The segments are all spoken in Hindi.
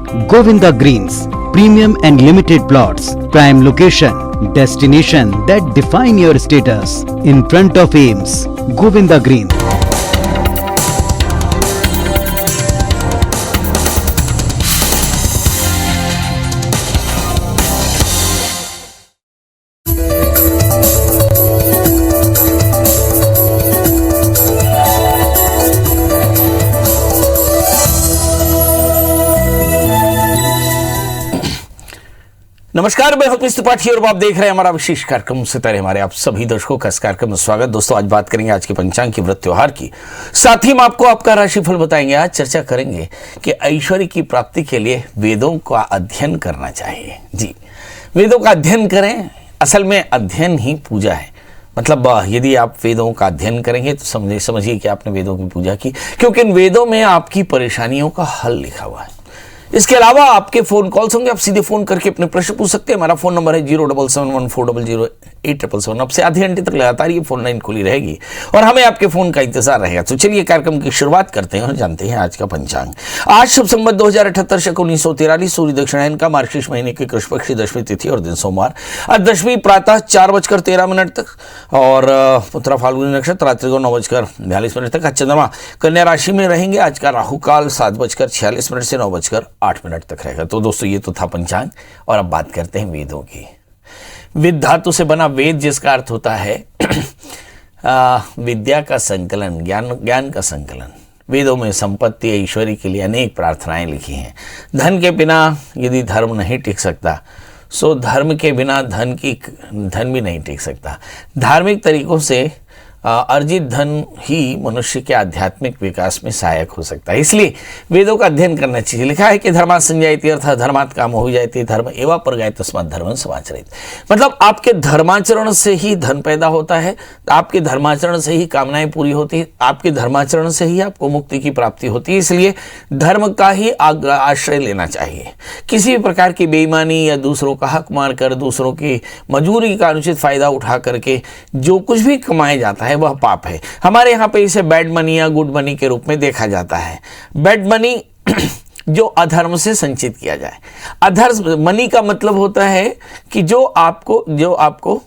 Govinda Greens, premium and limited plots, prime location, destination that define your status. In front of Ames, Govinda Greens. नमस्कार, मैं हूं त्रिपाठी और आप देख रहे हैं हमारा विशेष कार्यक्रम सितारे। हमारे आप सभी दर्शकों का इस कार्यक्रम में स्वागत। दोस्तों, आज बात करेंगे आज के पंचांग की, व्रत त्योहार की, साथ ही हम आपको आपका राशिफल बताएंगे। आज चर्चा करेंगे कि ऐश्वर्य की प्राप्ति के लिए वेदों का अध्ययन करना चाहिए। जी, वेदों का अध्ययन करें। असल में अध्ययन ही पूजा है। मतलब यदि आप वेदों का अध्ययन करेंगे तो समझिए कि आपने वेदों की पूजा की, क्योंकि इन वेदों में आपकी परेशानियों का हल लिखा हुआ है। इसके अलावा आपके फोन कॉल्स होंगे, आप सीधे फोन करके अपने प्रश्न पूछ सकते हैं। हमारा फोन नंबर है 07714008877। अब से आधे घंटे तक लगातार ये फोन लाइन खुली रहेगी और हमें आपके फोन का इंतजार रहेगा। तो चलिए कार्यक्रम की शुरुआत करते हैं और जानते हैं आज का पंचांग। आज शुभ संवत 2078 शक 1943, सूर्य दक्षिणायन का, मार्गशीर्ष महीने की कृष्ण पक्ष की दशमी तिथि और दिन सोमवार। आज दशमी प्रातः 4:13 तक और उत्तरा फाल्गुनी नक्षत्र रात्रि को 9:42 तक। आज चंद्रमा कन्या राशि में रहेंगे। आज का राहु काल 7:46 से 9:08 तक रहेगा। तो दोस्तों, ये तो था पंचांग और अब बात करते हैं वेदों की। विद धातु से बना वेद, जिसका अर्थ होता है विद्या का संकलन, ज्ञान का संकलन। वेदों में संपत्ति ऐश्वर्य के लिए अनेक प्रार्थनाएं लिखी हैं। धन के बिना यदि धर्म नहीं टिक सकता, सो धर्म के बिना धन भी नहीं टिक सकता। धार्मिक तरीकों से अर्जित धन ही मनुष्य के आध्यात्मिक विकास में सहायक हो सकता है। इसलिए वेदों का अध्ययन करना चाहिए। लिखा है कि धर्मात् संजायते अर्थात् धर्मात् काम हो जाती, धर्म एवं परगाय तस्मात् धर्मं समाचरेत्। मतलब आपके धर्माचरण से ही धन पैदा होता है, आपके धर्माचरण से ही कामनाएं पूरी होती है, आपके धर्माचरण से ही आपको मुक्ति की प्राप्ति होती है। इसलिए धर्म का ही आश्रय लेना चाहिए। किसी भी प्रकार की बेईमानी या दूसरों का हक मारकर, दूसरों की मजूरी का अनुचित फायदा उठा करके जो कुछ भी कमाया जाता है वह पाप है। हमारे यहाँ पे इसे बैड मनी या गुड मनी के रूप में देखा जाता है। बैड मनी जो अधर्म से संचित किया जाए। अधर्म मनी का मतलब होता है कि जो आपको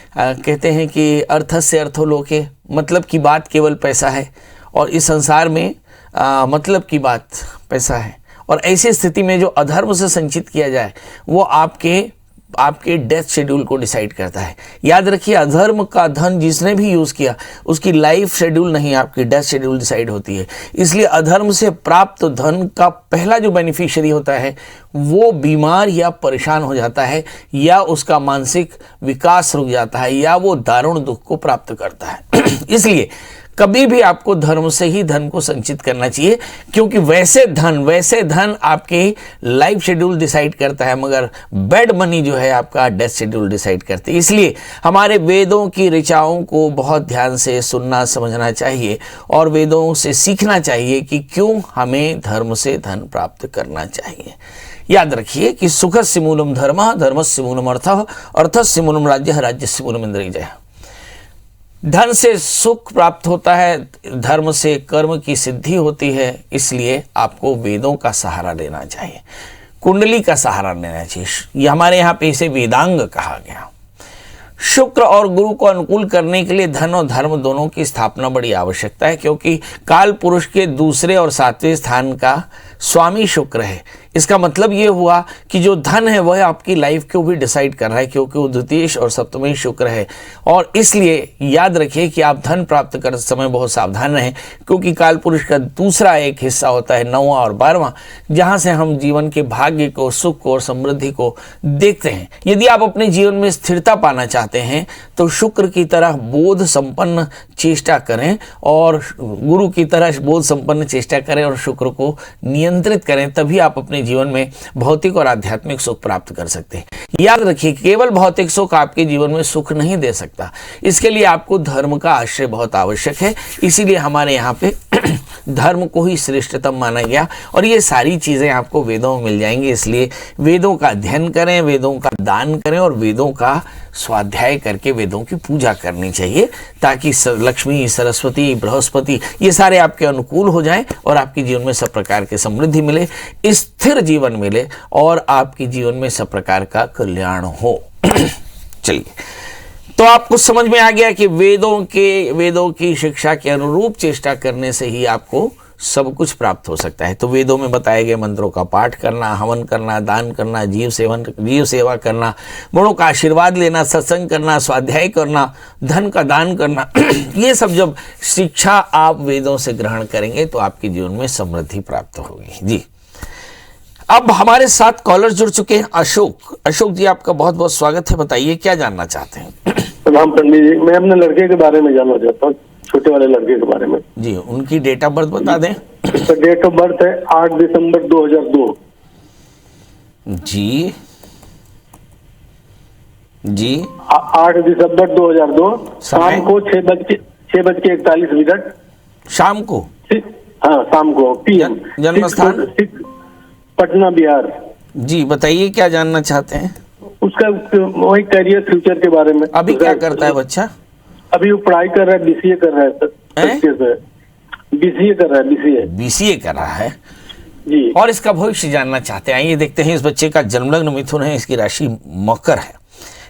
कहते हैं कि अर्थस्य अर्थो लोके, मतलब की बात केवल पैसा है और इस संसार में मतलब की बात पैसा है। और ऐसी स्थिति में जो अधर्म से संचित किया जाए वो आपके डेथ शेड्यूल को डिसाइड करता है। याद रखिए, अधर्म का धन जिसने भी यूज़ किया उसकी लाइफ शेड्यूल नहीं, आपकी डेथ शेड्यूल डिसाइड होती है। इसलिए अधर्म से प्राप्त धन का पहला जो बेनिफिशियरी होता है वो बीमार या परेशान हो जाता है, या उसका मानसिक विकास रुक जाता है, या वो दारुण दुख को प्राप्त करता है। इसलिए कभी भी आपको धर्म से ही धन को संचित करना चाहिए, क्योंकि वैसे धन आपके लाइफ शेड्यूल डिसाइड करता है, मगर बैड मनी जो है आपका डेथ शेड्यूल डिसाइड करती है। इसलिए हमारे वेदों की ऋचाओं को बहुत ध्यान से सुनना समझना चाहिए और वेदों से सीखना चाहिए कि क्यों हमें धर्म से धन प्राप्त करना चाहिए। याद रखिए कि सुखस्य मूलम धर्मः, धर्मस्य मूलम अर्थः, अर्थस्य मूलम राज्यः, राज्यस्य मूलम इंद्रियः। धन से सुख प्राप्त होता है, धर्म से कर्म की सिद्धि होती है। इसलिए आपको वेदों का सहारा लेना चाहिए, कुंडली का सहारा लेना चाहिए। ये हमारे यहाँ पे इसे वेदांग कहा गया। शुक्र और गुरु को अनुकूल करने के लिए धन और धर्म दोनों की स्थापना बड़ी आवश्यकता है, क्योंकि काल पुरुष के दूसरे और 7वें स्थान का स्वामी शुक्र है। इसका मतलब ये हुआ कि जो धन है वह आपकी लाइफ को भी डिसाइड कर रहा है, क्योंकि वो द्वितीय और सप्तमी शुक्र है। और इसलिए याद रखिए कि आप धन प्राप्त करते समय बहुत सावधान रहें, क्योंकि काल पुरुष का दूसरा एक हिस्सा होता है 9वां और 12वां, जहां से हम जीवन के भाग्य को, सुख को और समृद्धि को देखते हैं। यदि आप अपने जीवन में स्थिरता पाना चाहते हैं तो शुक्र की तरह बोध संपन्न चेष्टा करें और गुरु की तरह बोध संपन्न चेष्टा करें और शुक्र को नियंत्रित करें, तभी आप अपने जीवन में भौतिक और आध्यात्मिक सुख प्राप्त कर सकते हैं। याद रखिए, केवल भौतिक सुख आपके जीवन में सुख नहीं दे सकता। इसके लिए आपको धर्म का आश्रय बहुत आवश्यक है। इसीलिए हमारे यहाँ पे धर्म को ही श्रेष्ठतम माना गया और ये सारी चीज़ें आपको वेदों में मिल जाएंगी। इसलिए वेदों का अध्ययन करें, वेदों का दान करें और वेदों का स्वाध्याय करके वेदों की पूजा करनी चाहिए, ताकि लक्ष्मी, सरस्वती, बृहस्पति ये सारे आपके अनुकूल हो जाएं और आपके जीवन में सब प्रकार की समृद्धि मिले, स्थिर जीवन मिले और आपके जीवन में सब प्रकार का कल्याण हो। चलिए, तो आपको समझ में आ गया कि वेदों की शिक्षा के अनुरूप चेष्टा करने से ही आपको सब कुछ प्राप्त हो सकता है। तो वेदों में बताए गए मंत्रों का पाठ करना, हवन करना, दान करना, जीव सेवा करना, बड़ों का आशीर्वाद लेना, सत्संग करना, स्वाध्याय करना, धन का दान करना, ये सब जब शिक्षा आप वेदों से ग्रहण करेंगे तो आपके जीवन में समृद्धि प्राप्त होगी। जी, अब हमारे साथ कॉलर जुड़ चुके हैं। अशोक जी, आपका बहुत बहुत स्वागत है। बताइए क्या जानना चाहते हैं। प्रणाम पंडित जी, मैं अपने लड़के के बारे में जानना चाहता हूँ, छोटे वाले लड़के के बारे में। जी, उनकी डेट ऑफ बर्थ बता दें। तो डेट ऑफ बर्थ है 8 दिसंबर 2002। जी 8 दिसंबर 2002 शाम को 6:41 शाम को। हाँ, शाम को PM। जन्म स्थान पटना, बिहार। जी, बताइए क्या जानना चाहते हैं। उसका वही करियर, फ्यूचर के बारे में। अभी क्या करता है बच्चा? अभी वो पढ़ाई कर रहा है, BCA कर रहा है सर। BCA कर रहा है, BCA कर रहा है जी। और इसका भविष्य जानना चाहते हैं। आइए देखते हैं। इस बच्चे का जन्मलग्न मिथुन है, इसकी राशि मकर है,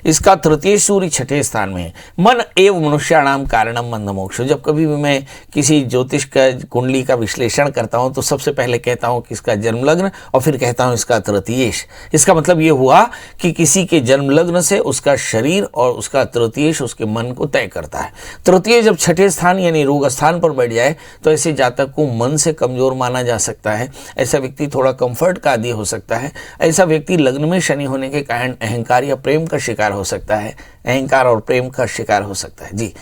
इसका तृतीय सूर्य छठे स्थान में है। मन एवं मनुष्याणाम कारणम बंध मोक्ष। जब कभी भी मैं किसी ज्योतिष का कुंडली का विश्लेषण करता हूं तो सबसे पहले कहता हूं कि इसका जन्मलग्न और फिर कहता हूं इसका तृतीयेश। इसका मतलब ये हुआ कि किसी के जन्मलग्न से उसका शरीर और उसका तृतीयेश उसके मन को तय करता है। तृतीय जब छठे स्थान यानी रोग स्थान पर बैठ जाए तो ऐसे जातक को मन से कमजोर माना जा सकता है। ऐसा व्यक्ति थोड़ा कंफर्ट का आदी हो सकता है। ऐसा व्यक्ति लग्न में शनि होने के कारण अहंकार या प्रेम का शिकार हो सकता है, अहंकार और प्रेम का शिकार हो सकता है। जी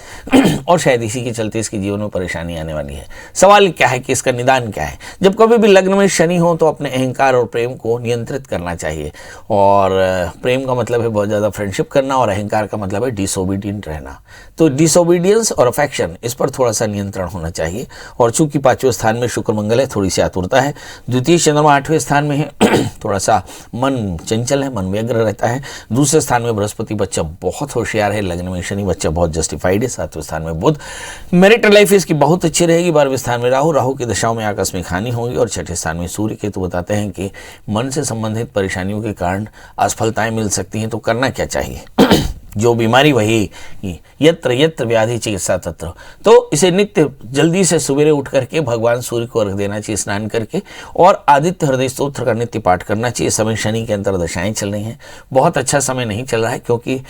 और शायद इसी के चलते इसके जीवन में परेशानी आने वाली है। सवाल क्या है कि इसका निदान क्या है। जब कभी भी लग्न में शनि हो तो अपने अहंकार और प्रेम को नियंत्रित करना चाहिए। और प्रेम का मतलब है बहुत ज़्यादा फ्रेंडशिप करना और अहंकार का मतलब है डिसोबीडियंट रहना। तो डिसोबीडियंस और अफेक्शन, इस पर थोड़ा सा नियंत्रण होना चाहिए। और चूंकि 5वें स्थान में शुक्र मंगल है, थोड़ी सी आतुरता है। द्वितीय चंद्रमा 8वें स्थान में है, थोड़ा सा मन चंचल है, मन व्यग्र रहता है। दूसरे स्थान में बृहस्पति, बच्चा बहुत होशियार है। लग्न में शनि, बच्चा बहुत जस्टिफाइड है। 7वें स्थान में बुध, मैरिटल लाइफ इसकी बहुत अच्छी रहेगी। 12वें स्थान में राहु की दशाओं में आकस्मिक हानि होगी। और छठे स्थान में सूर्य केतु बताते हैं कि मन से संबंधित परेशानियों के कारण असफलताएं मिल सकती हैं। तो करना क्या चाहिए। जो बीमारी वही यत्र यत्र व्याधि चिकित्सा तत्र। तो इसे नित्य जल्दी से सवेरे उठ करके भगवान सूर्य को अर्घ देना चाहिए स्नान करके, और आदित्य हृदय स्तोत्र का नित्य पाठ करना चाहिए। समय शनि के अंतर्दशाएं चल रही हैं, बहुत अच्छा समय नहीं चल रहा है, क्योंकि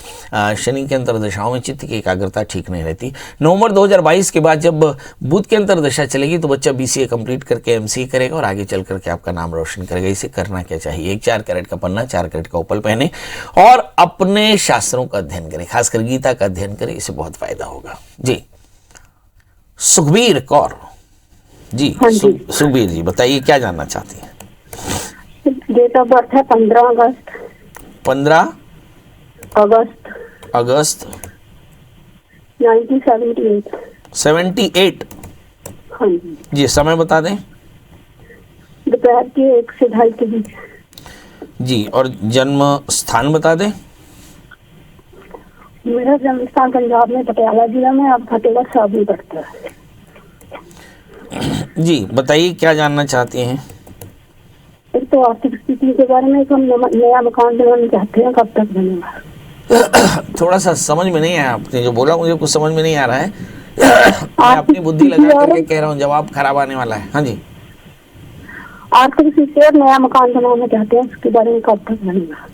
शनि के अंतर्दशाओं में चित्त की एकाग्रता ठीक नहीं रहती। नवंबर 2022 के बाद जब बुध के अंतर्दशा चलेगी तो बच्चा BCA कंप्लीट करके MCA करेगा और आगे चल करके आपका नाम रोशन करेगा। इसे करना क्या चाहिए। एक 4 कैरेट का पन्ना, 4 कैरेट का उपल पहने और अपने शास्त्रों का अध्ययन करें, खासकर गीता का अध्ययन करें, इससे बहुत फायदा होगा। जी सुखबीर कौर जी, हाँ सुखबीर जी बताइए क्या जानना चाहती हैं। डेट ऑफ बर्थ है 15 अगस्त 15 अगस्त 1978। हाँ जी। जी समय बता दें। दोपहर के 1 से 2:30 के बीच। जी और जन्म स्थान बता दें। मेरा जन्म स्थान पंजाब में पटियाला जिला में, आप फतेहगढ़ साहब में पड़ता है। जी बताइए क्या जानना चाहती हैं। एक तो आर्थिक स्थिति के बारे में, हम नया मकान बनाना चाहते हैं, कब तक बनेगा। थोड़ा सा समझ में नहीं आया आपने जो बोला, मुझे कुछ समझ में नहीं आ रहा है। मैं अपनी बुद्धि लगा करके कह रहा हूँ, जवाब खराब आने वाला है। हाँ जी। आर्थिक स्थिति और नया मकान बनाना चाहते हैं, उसके बारे में कब तक बनेगा।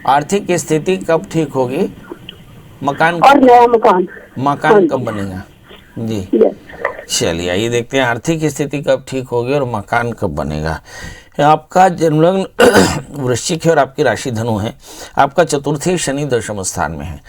आर्थिक स्थिति कब ठीक होगी, मकान और नया मकान कब बनेगा। जी चलिए आइए देखते हैं आर्थिक स्थिति कब ठीक होगी और मकान कब बनेगा। आपका जन्मलग्न वृश्चिक है और आपकी राशि धनु है। आपका चतुर्थी शनि दशम स्थान में है।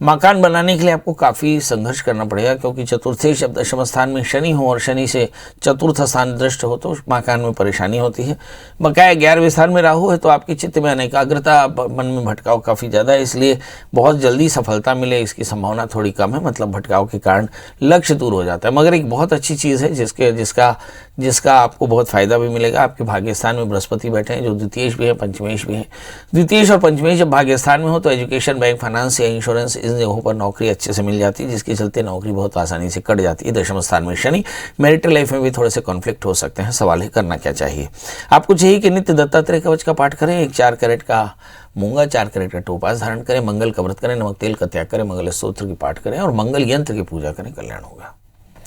मकान बनाने के लिए आपको काफ़ी संघर्ष करना पड़ेगा, क्योंकि चतुर्थी शब्द दशम स्थान में शनि हो और शनि से चतुर्थ स्थान दृष्ट हो तो मकान में परेशानी होती है। बकाया 11वें स्थान में राहु है तो आपकी चित्त में अनेकाग्रता, मन में भटकाव काफ़ी ज़्यादा है, इसलिए बहुत जल्दी सफलता मिले इसकी संभावना थोड़ी कम है। मतलब भटकाव के कारण लक्ष्य दूर हो जाता है। मगर एक बहुत अच्छी चीज़ है जिसका जिसका आपको बहुत फायदा भी मिलेगा। आपके भाग्य स्थान में बृहस्पति बैठे हैं जो द्वितीयेश भी है, पंचमेश भी है। द्वितीयेश और पंचमेश जब भाग्य स्थान में हो तो एजुकेशन, बैंक, फाइनेंस या इंश्योरेंस इन जगहों पर नौकरी अच्छे से मिल जाती है, जिसके चलते नौकरी बहुत आसानी से कट जाती है। दशम स्थान में शनि, मैरिटल लाइफ में भी थोड़े से कॉन्फ्लिक्ट हो सकते हैं। सवाल है करना क्या चाहिए। आपको चाहिए कि नित्य दत्तात्रेय कवच का पाठ करें, एक 4 कैरेट का मूंगा, 4 कैरेट का टोपास धारण करें, मंगल का व्रत करें, नमक तेल का त्याग करें, मंगल स्तोत्र की पाठ करें और मंगल यंत्र की पूजा करें, कल्याण होगा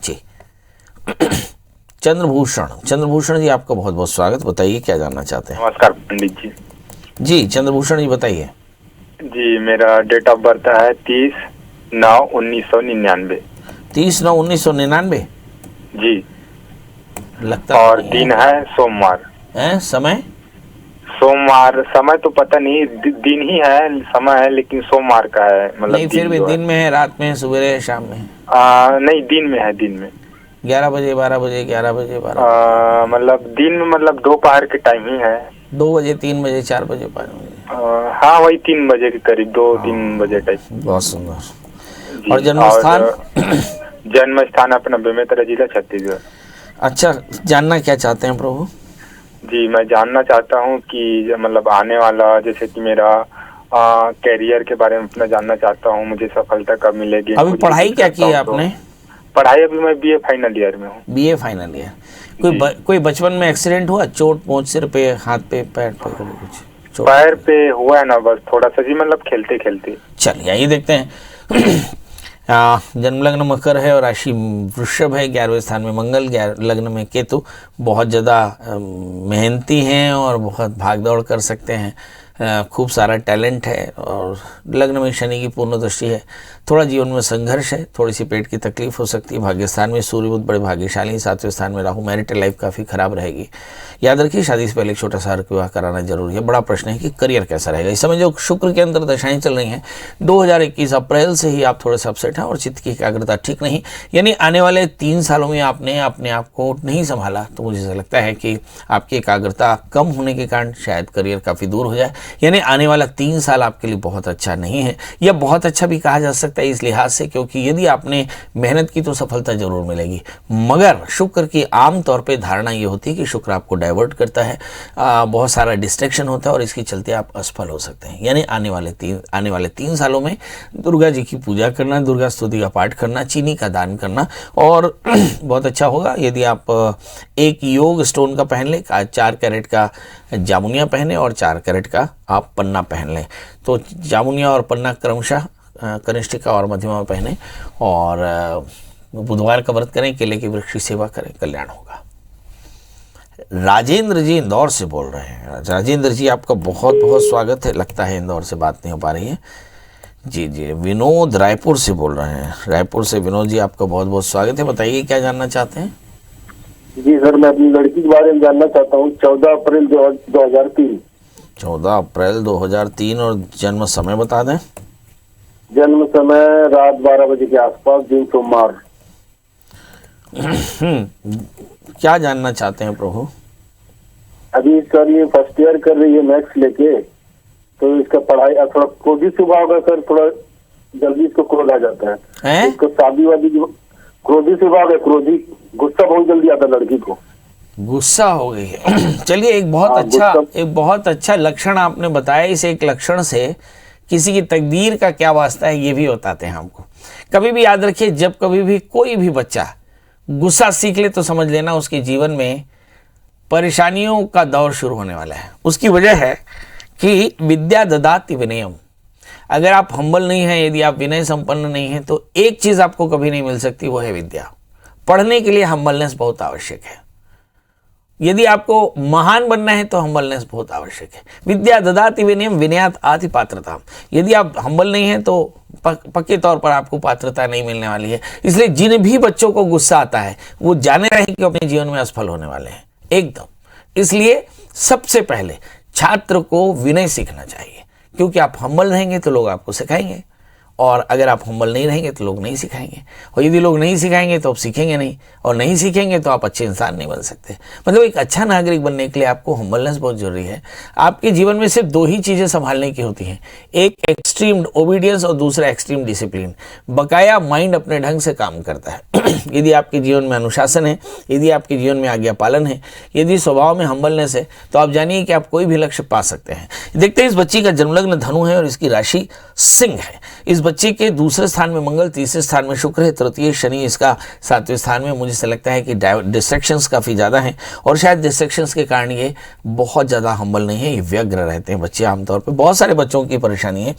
जी। चंद्रभूषण जी आपका बहुत बहुत स्वागत। बताइए क्या जानना चाहते हैं। नमस्कार पंडित जी। जी चंद्रभूषण जी बताइए। जी मेरा डेट ऑफ बर्थ है 30/9/1999। 30/9/1999 जी। लगता और दिन है सोमवार। है समय? सोमवार। समय तो पता नहीं, दिन ही है, समय है लेकिन सोमवार का है। मतलब नहीं फिर भी दिन में है, रात में है, सुबह है, शाम में है? नहीं दिन में है, दिन में 11 बजे, 12 बजे, 11 बजे, 12 मतलब दिन में, मतलब दोपहर के टाइम ही है। 2 बजे, 3 बजे, 4 बजे, 5 बजे? हाँ वही 3 बजे के करीब, 2-3 बजे टाइप। बहुत सुंदर। और जन्म स्थान? जन्म स्थान अपना बेमेतरा जिला, छत्तीसगढ़। अच्छा, जानना क्या चाहते हैं प्रभु? जी मैं जानना चाहता हूँ कि मतलब आने वाला, जैसे कि मेरा कैरियर के बारे में अपना जानना चाहता हूँ। मुझे सफलता कब मिलेगी? अभी पढ़ाई क्या की है आपने? पढ़ाई अभी मैं बीए फाइनल ईयर में हूँ। BA final year. कोई बचपन में एक्सीडेंट हुआ? चोट पहुंच, सिर पे, हाथ पे, पैर पे, कुछ पैर पे हुआ है ना, बस थोड़ा सा जी, मतलब खेलते खेलते। चलिए आइए देखते हैं। जन्म लग्न मकर है और राशि वृषभ है, 11वें स्थान में मंगल, लग्न में केतु। बहुत ज़्यादा मेहनती हैं और बहुत भाग दौड़ कर सकते हैं, खूब सारा टैलेंट है और लग्न में शनि की पूर्ण दृष्टि है। थोड़ा जीवन में संघर्ष है, थोड़ी सी पेट की तकलीफ हो सकती है। भाग्य स्थान में सूर्य बुध बड़े भाग्यशाली, 7वें स्थान में राहु। मैरिटल लाइफ काफ़ी खराब रहेगी। याद रखिए शादी से पहले एक छोटा सा विवाह कराना जरूरी है। बड़ा प्रश्न है कि करियर कैसा रहेगा। इस समय जो शुक्र के अंदर दशाएं चल रही हैं, 2021 अप्रैल से ही आप थोड़े से अपसेट हैं और चित्त की एकाग्रता ठीक नहीं, यानी आने वाले 3 सालों में आपने अपने आप को नहीं संभाला तो मुझे ऐसा लगता है कि आपकी एकाग्रता कम होने के कारण शायद करियर काफ़ी दूर हो जाए। यानी आने वाला 3 साल आपके लिए बहुत अच्छा नहीं है, या बहुत अच्छा भी कहा जा सकता है इस लिहाज से क्योंकि यदि आपने मेहनत की तो सफलता जरूर मिलेगी। मगर शुक्र की आम तौर पे धारणा ये होती है कि शुक्र आपको डाइवर्ट करता है, बहुत सारा डिस्ट्रैक्शन होता है और इसके चलते आप असफल हो सकते हैं। यानी आने वाले 3 सालों में दुर्गा जी की पूजा करना, दुर्गा स्तुति का पाठ करना, चीनी का दान करना और बहुत अच्छा होगा यदि आप एक योग स्टोन का पहन लें, 4 कैरेट का जामुनिया पहने और 4 कैरेट का आप पन्ना पहन लें। तो जामुनिया और पन्ना क्रमशः कनिष्ठिका और मध्यमा में पहने और बुधवार का व्रत करें, केले की वृक्ष की सेवा करें, कल्याण होगा। राजेंद्र जी इंदौर से बोल रहे हैं। राजेंद्र जी आपका बहुत बहुत स्वागत है। लगता है इंदौर से बात नहीं हो पा रही है। जी जी। विनोद रायपुर से बोल रहे हैं। रायपुर से विनोद जी आपका बहुत बहुत स्वागत है। बताइए क्या जानना चाहते हैं। जी सर, मैं अपनी लड़की के बारे में जानना चाहता हूँ। 14 अप्रैल 2003। 14 अप्रैल 2003 और जन्म समय बता दें। जन्म समय रात 12 बजे के आसपास, दिन सोमवार। क्या जानना चाहते हैं प्रभु? अभी सर ये फर्स्ट ईयर कर रही है मैथ्स लेके, तो इसका पढ़ाई थोड़ा क्रोधी स्वभाव होगा सर, थोड़ा जल्दी इसको क्रोध आ जाता है। इसको शादी वादी जो क्रोधी स्वभाव है, क्रोधी, गुस्सा बहुत जल्दी आता है लड़की को। गुस्सा हो गई है। चलिए एक बहुत अच्छा लक्षण आपने बताया। इस एक लक्षण से किसी की तकदीर का क्या वास्ता है ये भी बताते हैं हमको। कभी भी याद रखिए, जब कभी भी कोई भी बच्चा गुस्सा सीख ले तो समझ लेना उसके जीवन में परेशानियों का दौर शुरू होने वाला है। उसकी वजह है कि विद्या ददाति विनयम। अगर आप हम्बल नहीं हैं, यदि आप विनय संपन्न नहीं हैं, तो एक चीज आपको कभी नहीं मिल सकती, वो है विद्या। पढ़ने के लिए हम्बलनेस बहुत आवश्यक है। यदि आपको महान बनना है तो हम्बलनेस बहुत आवश्यक है। विद्या ददाति विनयम विनयात आति पात्रता। यदि आप हम्बल नहीं हैं तो पक्के तौर पर आपको पात्रता नहीं मिलने वाली है। इसलिए जिन भी बच्चों को गुस्सा आता है वो जाने रहे कि अपने जीवन में असफल होने वाले हैं एकदम। इसलिए सबसे पहले छात्र को विनय सीखना चाहिए, क्योंकि आप हम्बल रहेंगे तो लोग आपको सिखाएंगे और अगर आप हम्बल नहीं रहेंगे तो लोग नहीं सिखाएंगे, और यदि लोग नहीं सिखाएंगे तो आप सीखेंगे नहीं, और नहीं सीखेंगे तो आप अच्छे इंसान नहीं बन सकते। मतलब एक अच्छा नागरिक बनने के लिए आपको हम्बलनेस बहुत जरूरी है। आपके जीवन में सिर्फ दो ही चीज़ें संभालने की होती हैं, एक एक्सट्रीम ओबीडियंस और दूसरा एक्सट्रीम डिसिप्लिन। बकाया माइंड अपने ढंग से काम करता है। यदि आपके जीवन में अनुशासन है, यदि आपके जीवन में आज्ञा पालन है, यदि स्वभाव में हम्बलनेस है, तो आप जानिए कि आप कोई भी लक्ष्य पा सकते हैं। देखते हैं, इस बच्ची का जन्मलग्न धनु है और इसकी राशि सिंह है। इस बच्चे के दूसरे स्थान में मंगल, तीसरे स्थान में शुक्र है, तृतीय शनि इसका 7वें स्थान में। मुझे से लगता है कि डिस्ट्रैक्शंस काफ़ी ज़्यादा हैं और शायद डिस्ट्रैक्शंस के कारण ये बहुत ज़्यादा हम्बल नहीं है, ये व्यग्र रहते हैं बच्चे आमतौर पे। बहुत सारे बच्चों की परेशानी है।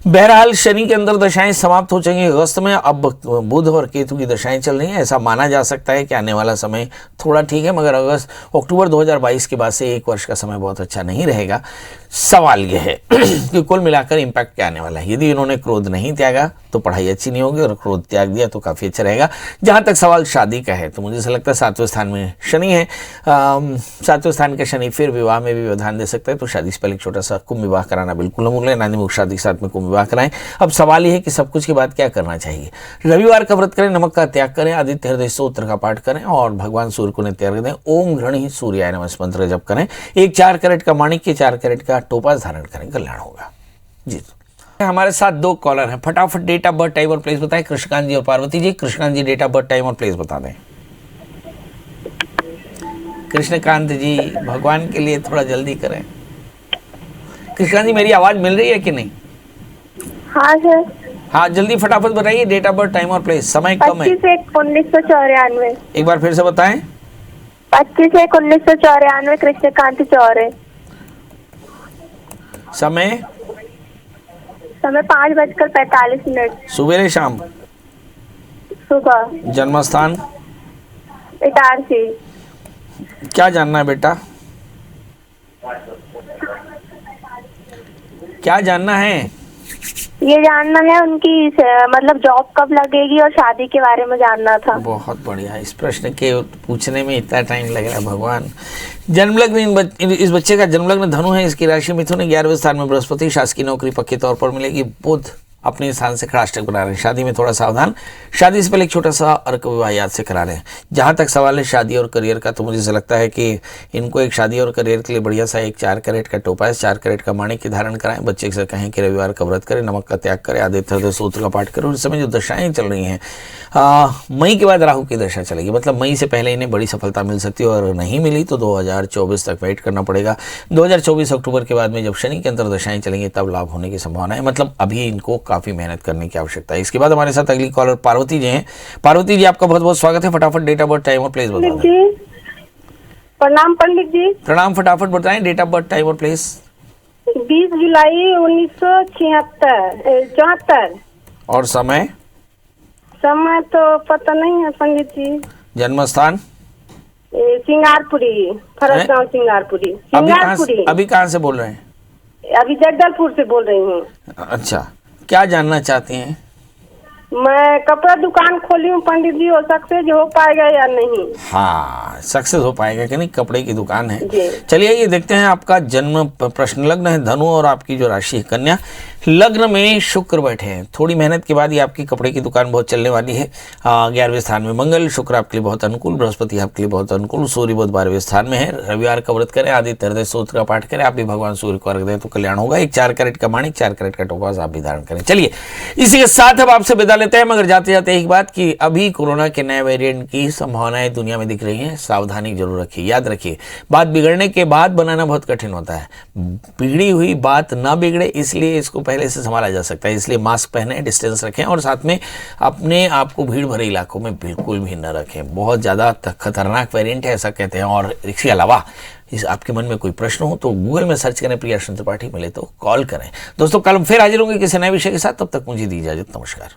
बहरहाल शनि के अंदर दशाएं समाप्त हो जाएंगी अगस्त में। अब बुध और केतु की दशाएं चल रही हैं। ऐसा माना जा सकता है कि आने वाला समय थोड़ा ठीक है, मगर अक्टूबर 2022 के बाद से 1 वर्ष का समय बहुत अच्छा नहीं रहेगा। सवाल यह है कि कुल मिलाकर इम्पैक्ट क्या आने वाला है। यदि इन्होंने क्रोध नहीं त्यागा तो पढ़ाई अच्छी नहीं होगी, और क्रोध त्याग दिया तो काफ़ी अच्छा रहेगा। जहाँ तक सवाल शादी का है तो मुझे ऐसा लगता है 7वें स्थान में शनि है। 7वें स्थान का शनि फिर विवाह में भी व्यवधान दे सकता है, तो शादी से पहले एक छोटा सा कुंभ विवाह कराना बिल्कुल न भूलें। नानी मुख शादी के साथ में कुंभ विवाह कराएं। अब सवाल यह है कि सब कुछ के बाद क्या करना चाहिए। रविवार का व्रत करें, नमक का त्याग करें, आदित्य हृदय स्तोत्र का पाठ करें और भगवान सूर्य को त्याग दें। ओम घृणी सूर्याय नमः मंत्र जप करें। एक 4 कैरेट का माणिक्य, 4 कैरेट का टोपाज धारण करें, कल्याण होगा जी। हमारे साथ 2 कॉलर हैं। फटाफट डेट ऑफ बर्थ, टाइम और प्लेस बताएं। कृष्णकांत जी और पार्वती जी। कृष्णकांत जी डेट ऑफ बर्थ, टाइम और प्लेस बता दें। कृष्णकांत जी भगवान के लिए थोड़ा जल्दी करें। कृष्णकांत जी मेरी आवाज मिल रही है कि नहीं? हाँ सर। हाँ जल्दी फटाफट बताइए, डेट ऑफ बर्थ, टाइम और प्लेस। समय कम है। 25/1/1994। एक बार फिर से बताएं। 25/1/1994 कृष्णकांत चौरे। समय 5:45। सुबह शाम। सुबह। जन्म स्थान इटारसी। क्या जानना है बेटा? क्या जानना है? ये जानना है उनकी मतलब जॉब कब लगेगी और शादी के बारे में जानना था। बहुत बढ़िया। इस प्रश्न के पूछने में इतना टाइम लग रहा है भगवान। जन्मलग्न इस बच्चे का जन्मलग्न धनु है, इसकी राशि मिथुन है। 11वें स्थान में बृहस्पति, शासकीय नौकरी पक्के तौर पर मिलेगी। बुध अपने स्थान से खड़ाष्टक बना रहे हैं। शादी में थोड़ा सावधान। शादी से पहले एक छोटा सा अर्क विवाह याद से करा रहे हैं। जहाँ तक सवाल है शादी और करियर का, तो मुझे ऐसा लगता है कि इनको एक शादी और करियर के लिए बढ़िया सा एक 4 कैरेट का टोपाज, 4 कैरेट का माणिक्य धारण कराएं। बच्चे से कहें कि रविवार का व्रत करें, नमक का त्याग करें, आदित्य हृदय स्तोत्र का पाठ करें। और इस समय जो दशाएं चल रही हैं, मई के बाद राहु की दशा चलेगी, मतलब मई से पहले इन्हें बड़ी सफलता मिल सकती है, और नहीं मिली तो 2024 तक वेट करना पड़ेगा। 2024 अक्टूबर के बाद में जब शनि के अंतर दशाएं चलेंगी तब लाभ होने की संभावना है। मतलब अभी इनको काफ़ी मेहनत करने की आवश्यकता है। इसके बाद हमारे साथ अगली कॉलर पार्वती जी हैं। पार्वती जी आपका बहुत बहुत स्वागत है। फटाफट डेट ऑफ बर्थ, टाइम और प्लेस बता दें। प्रणाम पंडित जी। प्रणाम। फटाफट बताएं डेट ऑफ बर्थ, टाइम और प्लेस। 20 जुलाई 1974। और समय? समय तो पता नहीं है पंडित जी। जन्म स्थान? सिंगारपुरी, फरसगांव सिंगारपुरी। अभी कहाँ से बोल रहे हैं? अभी जगदलपुर से बोल रही हूँ। अच्छा, क्या जानना चाहती हैं? मैं कपड़ा दुकान खोली हूँ पंडित जी, वो सक्सेस हो पाएगा या नहीं? हाँ, सक्सेस हो पाएगा कि नहीं, कपड़े की दुकान है। चलिए ये देखते हैं। आपका जन्म प्रश्न लग्न है धनु और आपकी जो राशि है कन्या। लग्न में शुक्र बैठे हैं। थोड़ी मेहनत के बाद ये आपकी कपड़े की दुकान बहुत चलने वाली है। 11वें स्थान में मंगल, शुक्र आपके लिए बहुत अनुकूल, बृहस्पति आपके लिए बहुत अनुकूल, सूर्य बुध 12वें स्थान में है। रविवार का व्रत करें, आदित्य हृदय स्तोत्र का पाठ करें, आप भी भगवान सूर्य को अर्घ दें तो कल्याण होगा। एक 4 कैरेट का माणिक, 4 कैरेट का टोपाज आप भी धारण करें। चलिए इसी के साथ अब आपसे विदा लेते हैं, मगर जाते जाते एक बात कि अभी कोरोना के नए वेरिएंट की संभावनाएं दुनिया में दिख रही हैं। सावधानी जरूर रखिए। याद रखिए, बात बिगड़ने के बाद बनाना बहुत कठिन होता है। बिगड़ी हुई बात ना बिगड़े, इसलिए इसको पहले से संभाला जा सकता है। इसलिए मास्क पहने, डिस्टेंस रखें, और साथ में अपने आप को भीड़ भरे इलाकों में बिल्कुल भी न रखें। बहुत ज़्यादा खतरनाक वेरिएंट है ऐसा कहते हैं। और इसके अलावा इस आपके मन में कोई प्रश्न हो तो गूगल में सर्च करें, प्रिया त्रिपाठी, मिले तो कॉल करें। दोस्तों कल फिर हाजिर होंगे किसी नए विषय के साथ। तब तक मुझे दी इजाजत। नमस्कार।